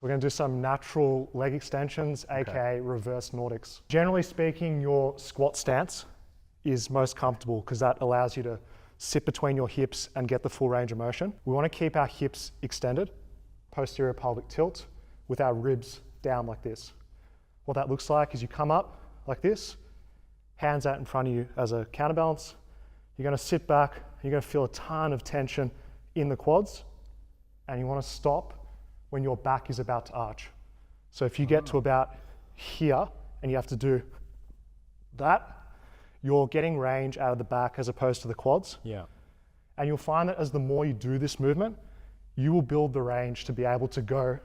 We're going to do some natural leg extensions, aka reverse Nordics. Generally speaking, your squat stance is most comfortable because that allows you to sit between your hips and get the full range of motion. We want to keep our hips extended, posterior pelvic tilt, with our ribs down like this. What that looks like is you come up like this, hands out in front of you as a counterbalance. You're going to sit back, you're going to feel a ton of tension in the quads, and you want to stop when your back is about to arch. So if you get to about here and you have to do that, you're getting range out of the back as opposed to the quads. Yeah. And you'll find that as the more you do this movement, you will build the range to be able to go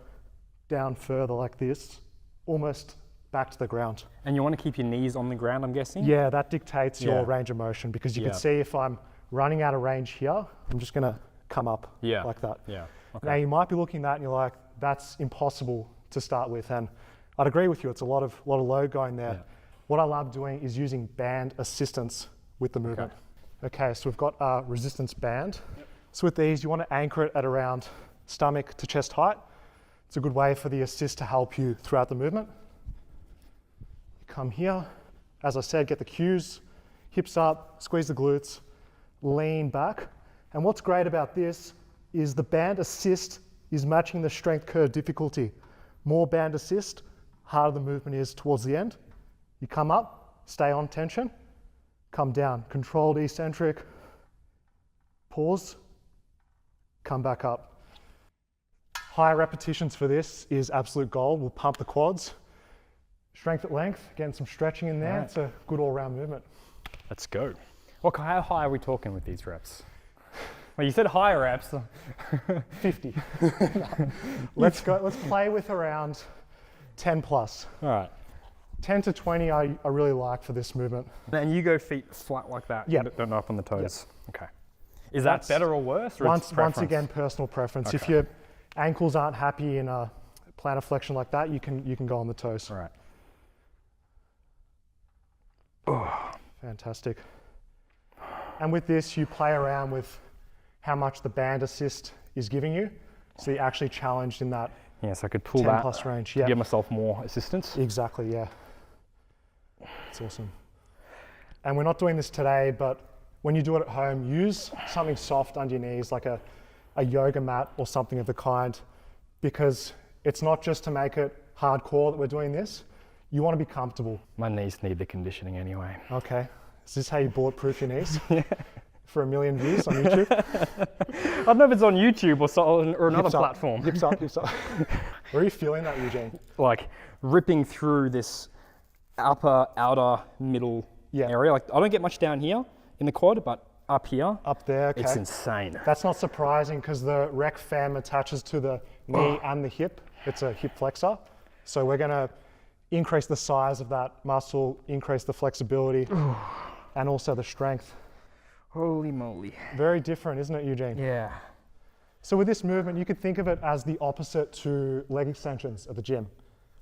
down further like this, almost back to the ground. And you want to keep your knees on the ground, I'm guessing? Yeah, that dictates your range of motion, because you can see if I'm running out of range here, I'm just gonna come up like that. Yeah. Okay. Now you might be looking at that and you're like, that's impossible to start with. And I'd agree with you, it's a lot of load going there. Yeah. What I love doing is using band assistance with the movement. Okay, so we've got our resistance band. Yep. So with these, you want to anchor it at around stomach to chest height. It's a good way for the assist to help you throughout the movement. You come here, as I said, get the cues, hips up, squeeze the glutes, lean back. And what's great about this is the band assist is matching the strength curve difficulty. More band assist, harder the movement is towards the end. You come up, stay on tension, come down, controlled eccentric, pause, come back up. Higher repetitions for this is absolute gold. We'll pump the quads. Strength at length, getting some stretching in there. It's a good all-round movement. Let's go. How high are we talking with these reps? Well, you said higher reps. 50. Let's play with around 10 plus. All right. 10 to 20 I really like for this movement. And you go feet flat like that, don't up on the toes. Yep. Okay. Is that better or worse? Or once again, personal preference. Okay. If your ankles aren't happy in a plantar flexion like that, you can go on the toes. All right. Oh. Fantastic. And with this, you play around with how much the band assist is giving you, so you're actually challenged in that. Yes, I could pull 10 that plus range. to give myself more assistance. Exactly, yeah. It's awesome. And we're not doing this today, but when you do it at home, use something soft under your knees, like a yoga mat or something of the kind, because it's not just to make it hardcore that we're doing this. You want to be comfortable. My knees need the conditioning anyway. Okay. Is this how you bulletproof your knees? For 1 million views on YouTube? I don't know if it's on YouTube or another platform. Hips up, hips up. Where are you feeling that, Eugene? Like ripping through this upper, outer, middle area. Like I don't get much down here in the quad, but up here. Up there, okay. It's insane. That's not surprising because the rec fem attaches to the knee and the hip. It's a hip flexor. So we're gonna increase the size of that muscle, increase the flexibility, and also the strength. Holy moly. Very different, isn't it, Eugene? Yeah. So with this movement, you could think of it as the opposite to leg extensions at the gym.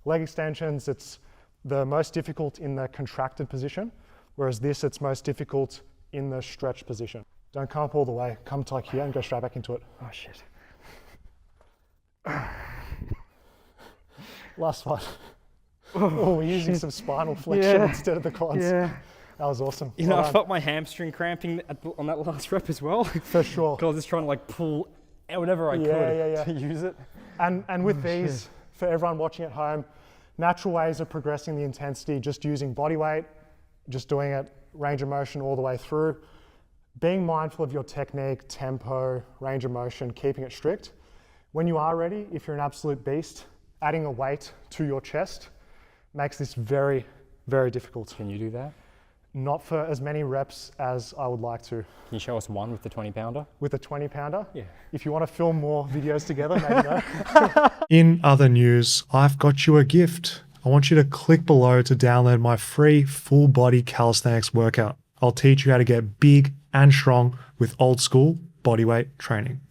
Leg extensions, it's the most difficult in the contracted position, whereas this, it's most difficult in the stretch position. Don't come up all the way. Come to like here and go straight back into it. Oh, shit. Last one. Oh, we're using some spinal flexion instead of the quads. Yeah. That was awesome. You know, I felt my hamstring cramping on that last rep as well. For sure. Because I was just trying to like pull whatever I could to use it. And with these, for everyone watching at home, natural ways of progressing the intensity, just using body weight, just doing it range of motion all the way through. Being mindful of your technique, tempo, range of motion, keeping it strict. When you are ready, if you're an absolute beast, adding a weight to your chest makes this very, very difficult. Can you do that? Not for as many reps as I would like to. Can you show us one with the 20 pounder? With a 20 pounder? Yeah. If you want to film more videos together, maybe no. In other news, I've got you a gift. I want you to click below to download my free full body calisthenics workout. I'll teach you how to get big and strong with old school bodyweight training.